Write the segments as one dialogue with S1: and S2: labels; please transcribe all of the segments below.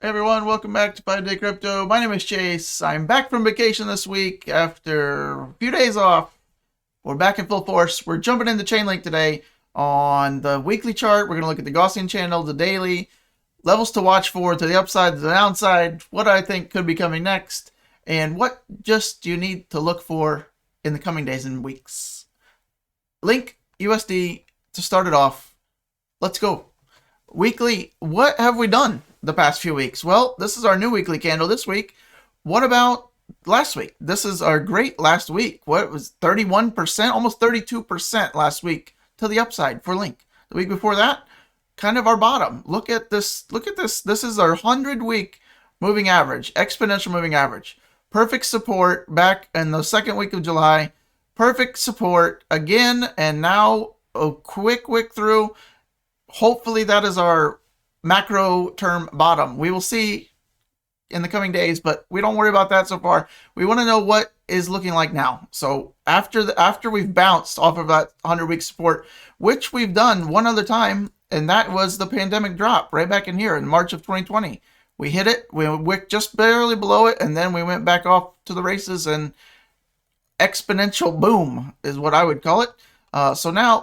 S1: Hey everyone, welcome back to 5 Day Crypto. My name is Chase. I'm back from vacation this week after a few days off. We're back in full force. We're jumping into Chainlink today on the weekly chart. We're going to look at the Gaussian Channel, the daily, levels to watch for, to the upside, to the downside, what I think could be coming next, and what just you need to look for in the coming days and weeks. Link USD to start it off. Let's go. Weekly, what have we done the past few weeks? Well, this is our new weekly candle this week. What about last week? This is our great last week. What was 31%, almost 32% last week to the upside for Link. The week before that, kind of our bottom. Look at this. Look at this. This is our 100-week moving average, exponential moving average. Perfect support back in the second week of July. Perfect support again, and now a quick wick through. Hopefully that is our macro term bottom. We will see in the coming days, but we don't worry about that so far. We want to know what is looking like now. So after we've bounced off of that 100-week support, which we've done one other time, and that was the pandemic drop right back in here in March of 2020. We hit it, we wicked just barely below it, and then we went back off to the races, and exponential boom is what I would call it. So now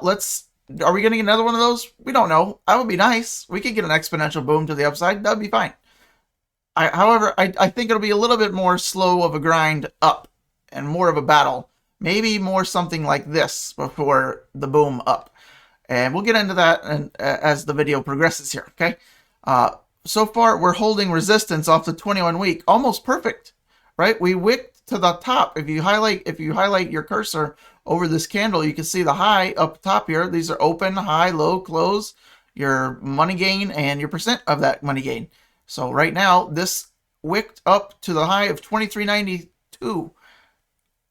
S1: are we getting another one of those? We don't know. That would be nice. We could get an exponential boom to the upside. That'd be fine. However, I think it'll be a little bit more slow of a grind up and more of a battle. Maybe more something like this before the boom up. And we'll get into that as the video progresses here, okay? So far, we're holding resistance off the 21-week. Almost perfect, right? We wicked to the top. If you highlight your cursor over this candle, you can see the high up top here. These are open, high, low, close, your money gain, and your percent of that money gain. So right now, this wicked up to the high of 23.92.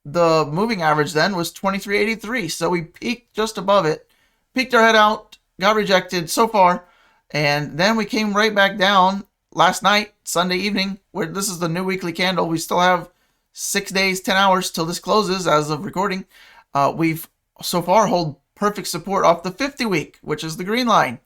S1: The moving average then was 23.83. So we peaked just above it, peeked our head out, got rejected so far, and then we came right back down last night, Sunday evening, where this is the new weekly candle. We still have 6 days, 10 hours till this closes as of recording. We've so far hold perfect support off the 50-week, which is the green line.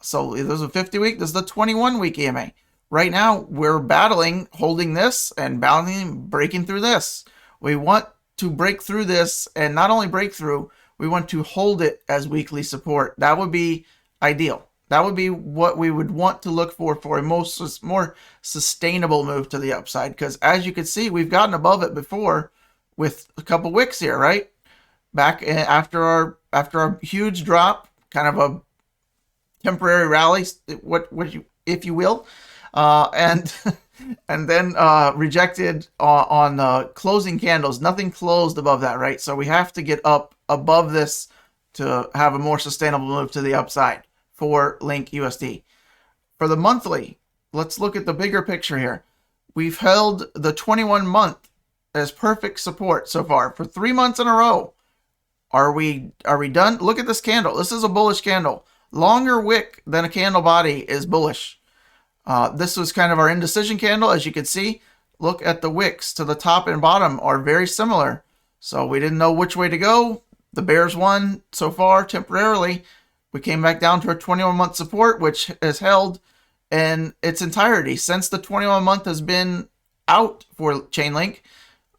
S1: So there's a 50-week, this is the 21-week EMA. Right now, we're battling, holding this and bouncing, breaking through this. We want to break through this, and not only break through, we want to hold it as weekly support. That would be ideal. That would be what we would want to look for a more sustainable move to the upside. Because as you can see, we've gotten above it before with a couple wicks here, right? Back after our huge drop, kind of a temporary rally, if you will, and then rejected on closing candles. Nothing closed above that, right? So we have to get up above this to have a more sustainable move to the upside for Link USD. For the monthly, let's look at the bigger picture here. We've held the 21-month as perfect support so far for 3 months in a row. Are we done? Look at this candle. This is a bullish candle. Longer wick than a candle body is bullish. This was kind of our indecision candle. As you can see, look at the wicks to the top and bottom are very similar. So we didn't know which way to go. The bears won so far temporarily. We came back down to our 21-month support, which has held in its entirety since the 21-month has been out for Chainlink.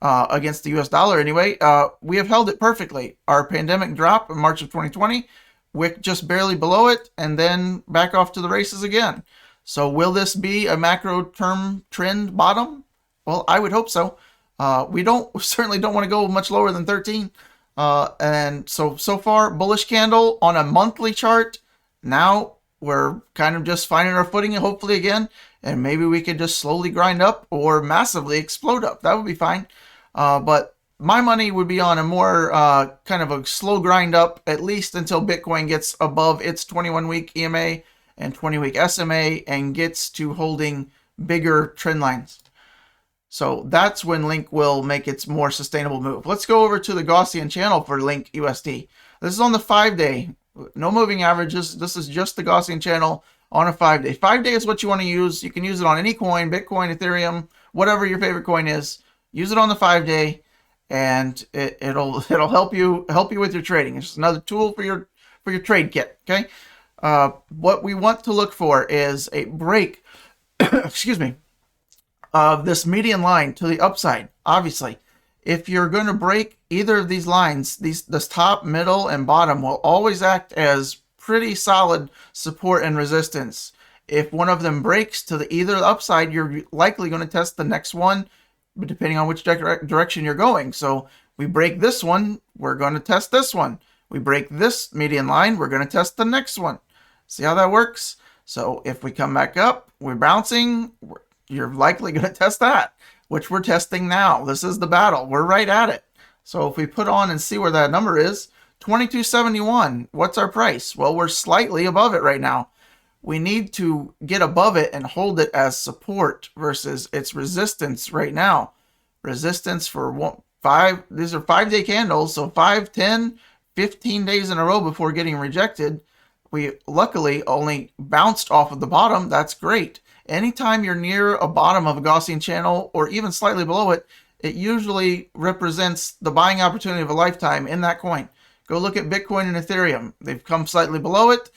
S1: Against the US dollar anyway, we have held it perfectly. Our pandemic drop in March of 2020, wick just barely below it, and then back off to the races again. So will this be a macro term trend bottom? Well, I would hope so. We certainly don't want to go much lower than 13. And so far, bullish candle on a monthly chart. Now we're kind of just finding our footing, hopefully again, and maybe we could just slowly grind up or massively explode up. That would be fine. But my money would be on a more kind of a slow grind up, at least until Bitcoin gets above its 21-week EMA and 20-week SMA and gets to holding bigger trend lines. So that's when Link will make its more sustainable move. Let's go over to the Gaussian channel for Link USD. This is on the 5-day. No moving averages. This is just the Gaussian channel on a 5-day. 5-day is what you want to use. You can use it on any coin, Bitcoin, Ethereum, whatever your favorite coin is. Use it on the 5-day, and it'll help you with your trading. It's just another tool for your trade kit. Okay. What we want to look for is a break excuse me, of this median line to the upside. Obviously, if you're going to break either of these lines, this top, middle, and bottom will always act as pretty solid support and resistance. If one of them breaks to either upside, you're likely going to test the next one, depending on which direction you're going. So we break this one, we're going to test this one. We break this median line, we're going to test the next one. See how that works? So if we come back up, we're bouncing, you're likely going to test that, which we're testing now. This is the battle. We're right at it. So if we put on and see where that number is, 2271, what's our price? Well, we're slightly above it right now. We need to get above it and hold it as support versus its resistance right now. Resistance for these are 5-day candles, so 5, 10, 15 days in a row before getting rejected. We luckily only bounced off of the bottom. That's great. Anytime you're near a bottom of a Gaussian channel or even slightly below it, it usually represents the buying opportunity of a lifetime in that coin. Go look at Bitcoin and Ethereum. They've come slightly below it.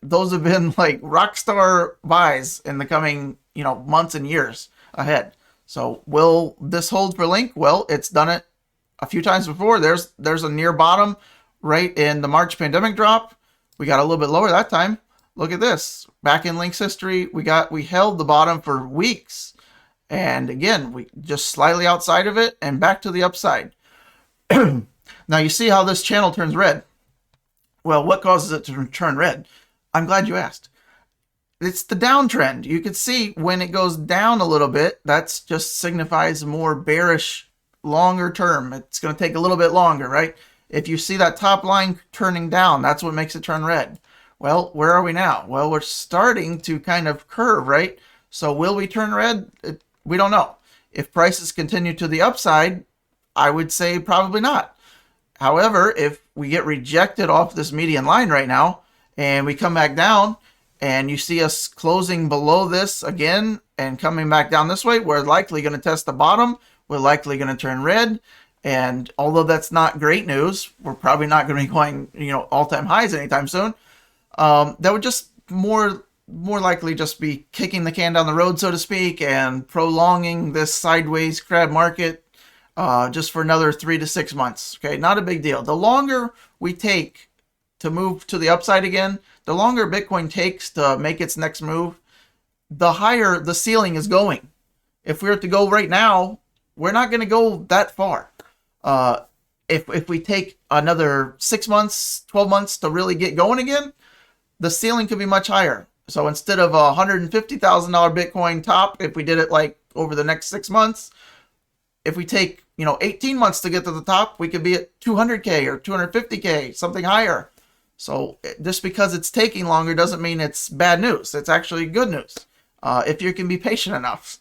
S1: Those have been like rock star buys in the coming, months and years ahead. So will this hold for Link? Well, it's done it a few times before. There's a near bottom right in the March pandemic drop. We got a little bit lower that time. Look at this. Back in Link's history, we held the bottom for weeks. And again, we just slightly outside of it and back to the upside. Now you see how this channel turns red. Well, what causes it to turn red? I'm glad you asked. It's the downtrend. You can see when it goes down a little bit, that just signifies more bearish, longer term. It's going to take a little bit longer, right? If you see that top line turning down, that's what makes it turn red. Well, where are we now? Well, we're starting to kind of curve, right? So will we turn red? We don't know. If prices continue to the upside, I would say probably not. However, if we get rejected off this median line right now and we come back down and you see us closing below this again and coming back down this way, we're likely going to test the bottom. We're likely going to turn red. And although that's not great news, we're probably not going to be going, all-time highs anytime soon. That would just more likely just be kicking the can down the road, so to speak, and prolonging this sideways crab market just for another 3 to 6 months. Okay, not a big deal. The longer we take to move to the upside again, the longer Bitcoin takes to make its next move, the higher the ceiling is going. If we were to go right now, we're not going to go that far. If we take another 6 months, 12 months to really get going again, the ceiling could be much higher. So instead of a $150,000 Bitcoin top, if we did it like over the next 6 months, if we take 18 months to get to the top, we could be at 200K or 250K, something higher. So just because it's taking longer doesn't mean it's bad news. It's actually good news if you can be patient enough.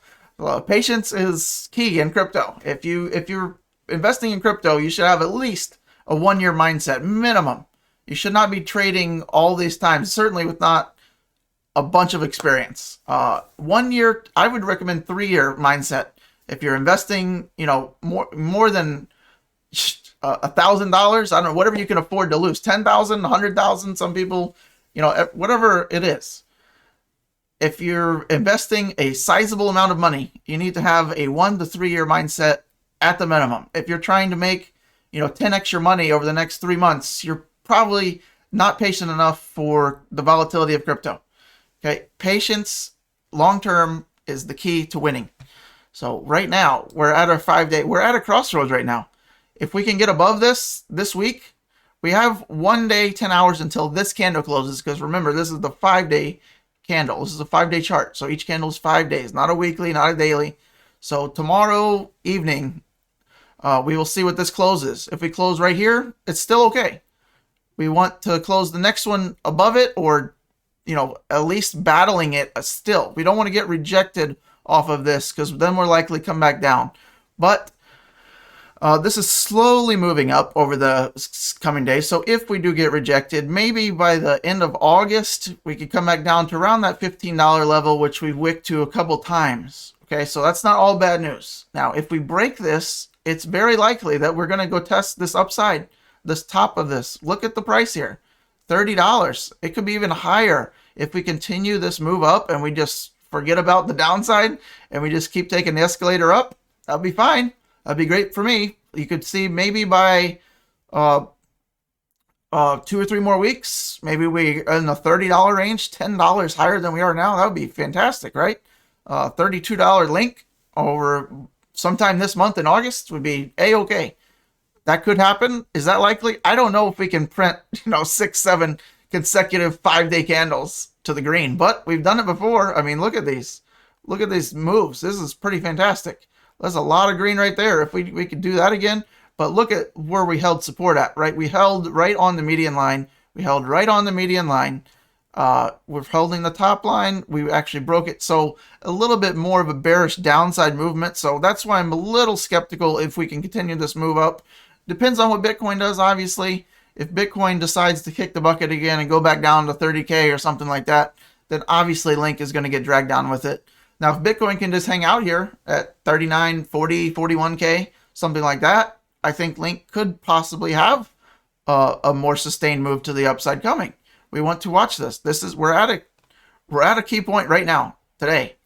S1: Patience is key in crypto. If you're investing in crypto, you should have at least a 1-year mindset minimum. You should not be trading all these times, certainly with not a bunch of experience. 1 year, I would recommend 3-year mindset. If you're investing, more than $1,000, I don't know, whatever you can afford to lose, 10,000, 100,000, some people, whatever it is. If you're investing a sizable amount of money, you need to have a 1 to 3 year mindset at the minimum. If you're trying to make, 10x your money over the next 3 months, you're probably not patient enough for the volatility of crypto. Okay, patience long-term is the key to winning. So right now, we're at our 5-day, we're at a crossroads right now. If we can get above this week, we have 1 day, 10 hours until this candle closes, because remember, this is the 5-day candle. This is a 5-day chart. So each candle is 5 days, not a weekly, not a daily. So tomorrow evening, we will see what this closes. If we close right here, it's still okay. We want to close the next one above it, or at least battling it still. We don't want to get rejected off of this, because then we're likely come back down. But this is slowly moving up over the coming days. So if we do get rejected, maybe by the end of August, we could come back down to around that $15 level, which we've wicked to a couple times. Okay, so that's not all bad news. Now, if we break this, it's very likely that we're going to go test this upside, this top of this. Look at the price here, $30. It could be even higher if we continue this move up and we just forget about the downside and we just keep taking the escalator up, that'd be fine. That'd be great for me. You could see maybe by 2 or 3 more weeks, maybe we are in the $30 range, $10 higher than we are now. That would be fantastic, right? $32 link over sometime this month in August would be a-okay. That could happen. Is that likely? I don't know if we can print, 6, 7 consecutive 5-day candles to the green, but we've done it before. I mean, look at these. Look at these moves. This is pretty fantastic. There's a lot of green right there. If we could do that again, but look at where we held support at, right? We held right on the median line. We held right on the median line. We're holding the top line. We actually broke it. So a little bit more of a bearish downside movement. So that's why I'm a little skeptical if we can continue this move up. Depends on what Bitcoin does, obviously. If Bitcoin decides to kick the bucket again and go back down to 30K or something like that, then obviously Link is going to get dragged down with it. Now, if Bitcoin can just hang out here at 39, 40, 41K, something like that, I think Link could possibly have a more sustained move to the upside coming. We want to watch this. We're at a key point right now, today.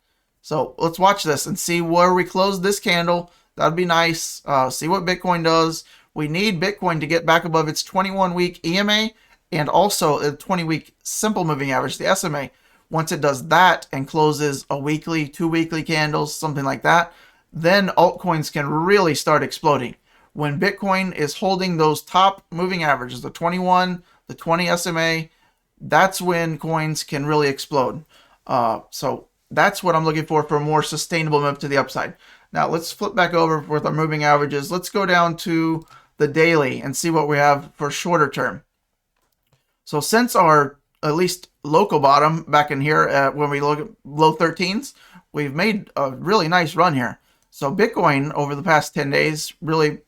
S1: So let's watch this and see where we close this candle. That'd be nice. See what Bitcoin does. We need Bitcoin to get back above its 21-week EMA and also a 20-week simple moving average, the SMA. Once it does that and closes a weekly, 2-weekly candles, something like that, then altcoins can really start exploding. When Bitcoin is holding those top moving averages, the 21, the 20 SMA, that's when coins can really explode. So that's what I'm looking for a more sustainable move to the upside. Now let's flip back over with our moving averages. Let's go down to the daily and see what we have for shorter term. So since our at least local bottom back in here when we look at low 13s, we've made a really nice run here. So Bitcoin over the past 10 days, really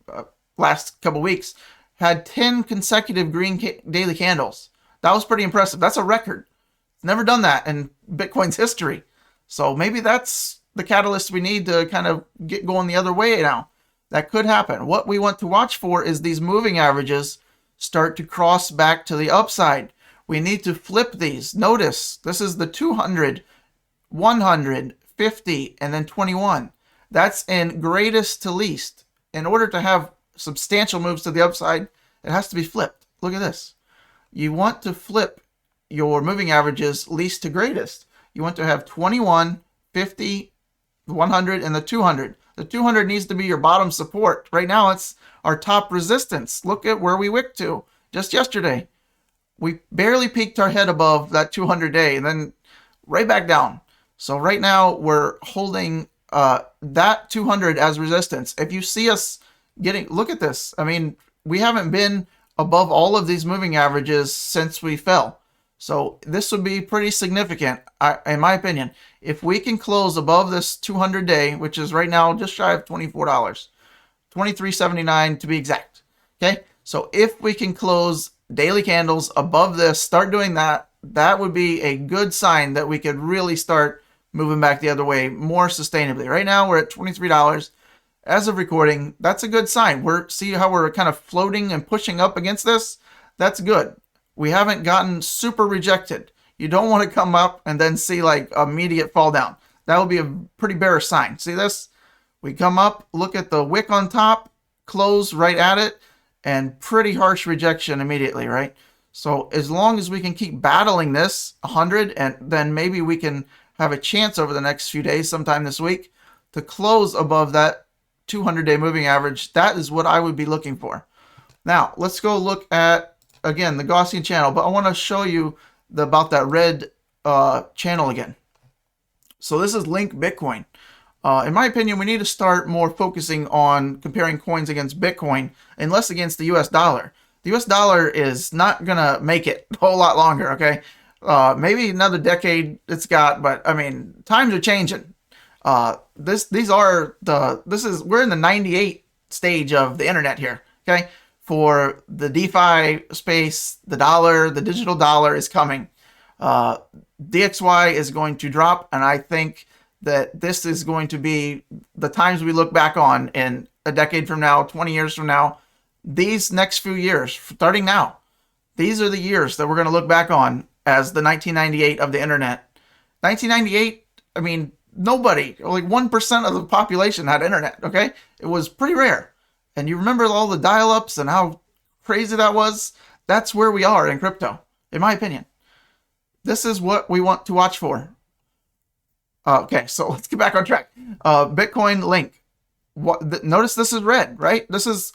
S1: last couple weeks, had 10 consecutive green daily candles. That was pretty impressive. That's a record. Never done that in Bitcoin's history. So maybe that's the catalyst we need to kind of get going the other way now. That could happen. What we want to watch for is these moving averages start to cross back to the upside. We need to flip these. Notice this is the 200, 100, 50, and then 21. That's in greatest to least. In order to have substantial moves to the upside, it has to be flipped. Look at this. You want to flip your moving averages least to greatest. You want to have 21, 50, 100, and the 200. The 200 needs to be your bottom support. Right now, it's our top resistance. Look at where we wicked to just yesterday. We barely peaked our head above that 200-day and then right back down. So right now, we're holding that 200 as resistance. If you see us look at this. I mean, we haven't been above all of these moving averages since we fell. So this would be pretty significant, in my opinion. If we can close above this 200-day, which is right now just shy of $24, $23.79 to be exact. Okay, so if we can close daily candles above this, start doing that, that would be a good sign that we could really start moving back the other way more sustainably. Right now we're at $23. As of recording, that's a good sign. See how we're kind of floating and pushing up against this? That's good. We haven't gotten super rejected. You don't want to come up and then see like immediate fall down. That would be a pretty bearish sign. See this? We come up, look at the wick on top, close right at it, and pretty harsh rejection immediately, right? So as long as we can keep battling this 100, and then maybe we can have a chance over the next few days, sometime this week, to close above that 200-day moving average. That is what I would be looking for. Now, let's go look at, again, the Gaussian channel, but I want to show you about that red channel again. So this is Link Bitcoin. In my opinion, we need to start more focusing on comparing coins against Bitcoin and less against the US dollar. The US dollar is not going to make it a whole lot longer, okay? Maybe another decade it's got, but I mean, times are changing. We're in the 98 stage of the internet here, okay? For the DeFi space, the digital dollar is coming. DXY is going to drop, and I think that this is going to be the times we look back on in a decade from now, 20 years from now. These next few years, starting now, these are the years that we're going to look back on as the 1998 of the internet. 1998, I mean, nobody, like 1% of the population had internet, okay? It was pretty rare. And you remember all the dial-ups and how crazy that was? That's where we are in crypto, in my opinion. This is what we want to watch for. Okay, so let's get back on track. Bitcoin Link. Notice this is red, right? This is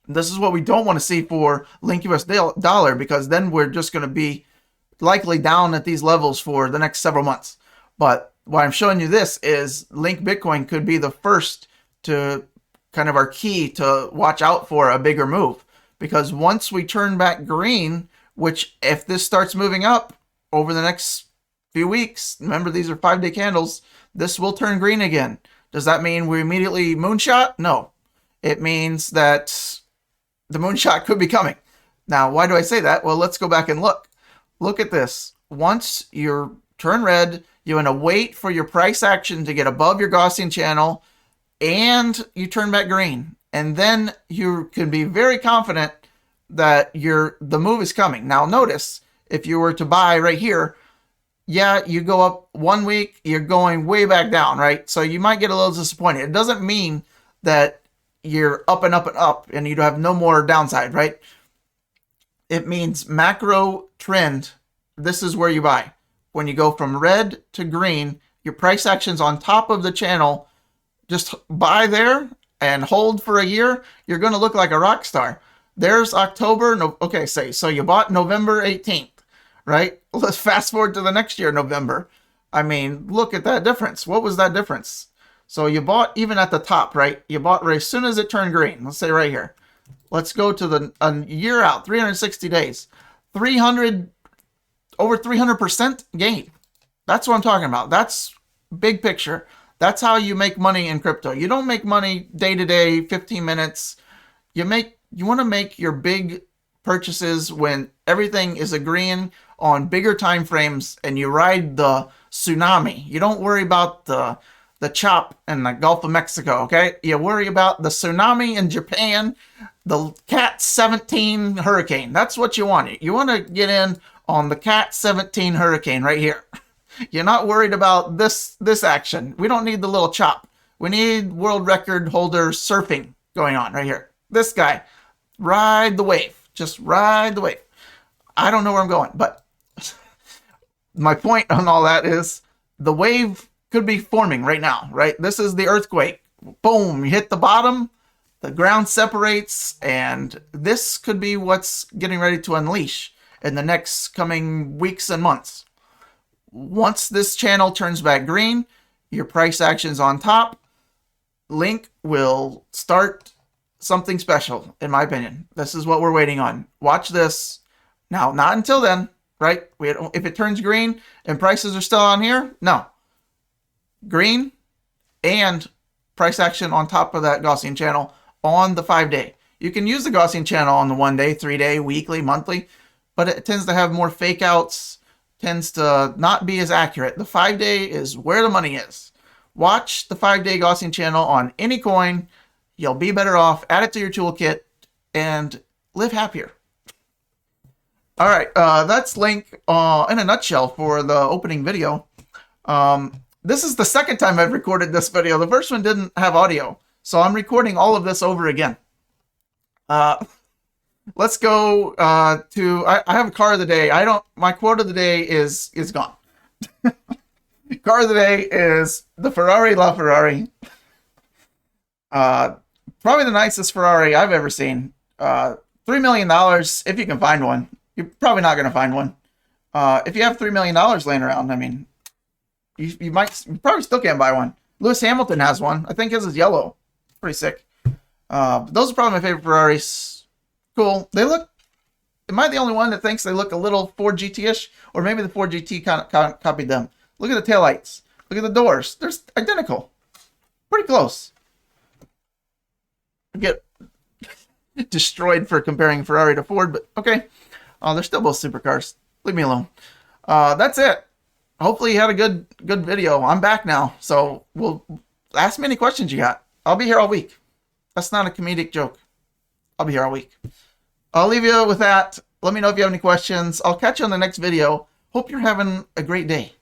S1: this is what we don't want to see for Link US dollar, because then we're just going to be likely down at these levels for the next several months. But why I'm showing you this is Link Bitcoin could be the first to kind of our key to watch out for a bigger move. Because once we turn back green, which if this starts moving up over the next few weeks, remember these are 5-day candles, this will turn green again. Does that mean we immediately moonshot? No. It means that the moonshot could be coming. Now, why do I say that? Well, let's go back and look. Look at this. Once you turn red, you want to wait for your price action to get above your Gaussian channel, and you turn back green. And then you can be very confident that the move is coming. Now, notice, if you were to buy right here, yeah, you go up 1 week, you're going way back down, right? So you might get a little disappointed. It doesn't mean that you're up and up and up and you have no more downside, right? It means macro trend. This is where you buy. When you go from red to green, your price action's on top of the channel. Just buy there and hold for a year. You're going to look like a rock star. There's October. No, okay, so you bought November 18th, right? Let's fast forward to the next year, November. I mean, look at that difference. What was that difference? So you bought even at the top, right? You bought right as soon as it turned green. Let's say right here. Let's go to a year out, 360 days. Over 300% gain. That's what I'm talking about. That's big picture. That's how you make money in crypto. You don't make money day to day, 15 minutes. You want to make your big purchases when everything is agreeing on bigger time frames and you ride the tsunami. You don't worry about the chop in the Gulf of Mexico, okay? You worry about the tsunami in Japan, the Cat 17 hurricane. That's what you want. You want to get in on the Cat 17 hurricane right here. You're not worried about this action. We don't need the little chop. We need world record holder surfing going on right here. This guy, ride the wave. Just ride the wave. I don't know where I'm going, but my point on all that is the wave could be forming right now, right? This is the earthquake. Boom, you hit the bottom, the ground separates, and this could be what's getting ready to unleash in the next coming weeks and months. Once this channel turns back green, your price action's on top, Link will start something special, in my opinion. This is what we're waiting on. Watch this. Now, not until then, right? If it turns green and prices are still on here, no. Green and price action on top of that Gaussian channel on the 5-day. You can use the Gaussian channel on the 1-day, 3-day, weekly, monthly, but it tends to have more fake outs, tends to not be as accurate. The 5-day is where the money is. Watch the 5-day Gaussian channel on any coin. You'll be better off. Add it to your toolkit and live happier. All right, that's Link in a nutshell for the opening video. This is the second time I've recorded this video. The first one didn't have audio, so I'm recording all of this over again. Let's go to, I have a car of the day. My quote of the day is gone. Car of the day is the Ferrari LaFerrari. Probably the nicest Ferrari I've ever seen. $3 million, if you can find one. You're probably not going to find one. If you have $3 million laying around, I mean, you probably still can't buy one. Lewis Hamilton has one. I think his is yellow. Pretty sick. Those are probably my favorite Ferraris. Cool. They look, am I the only one that thinks they look a little Ford GT-ish? Or maybe the Ford GT copied them. Look at the taillights. Look at the doors. They're identical. Pretty close. I get destroyed for comparing Ferrari to Ford, but okay. They're still both supercars. Leave me alone. That's it. Hopefully you had a good video. I'm back now, so ask me any questions you got. I'll be here all week. That's not a comedic joke. I'll be here all week. I'll leave you with that. Let me know if you have any questions. I'll catch you on the next video. Hope you're having a great day.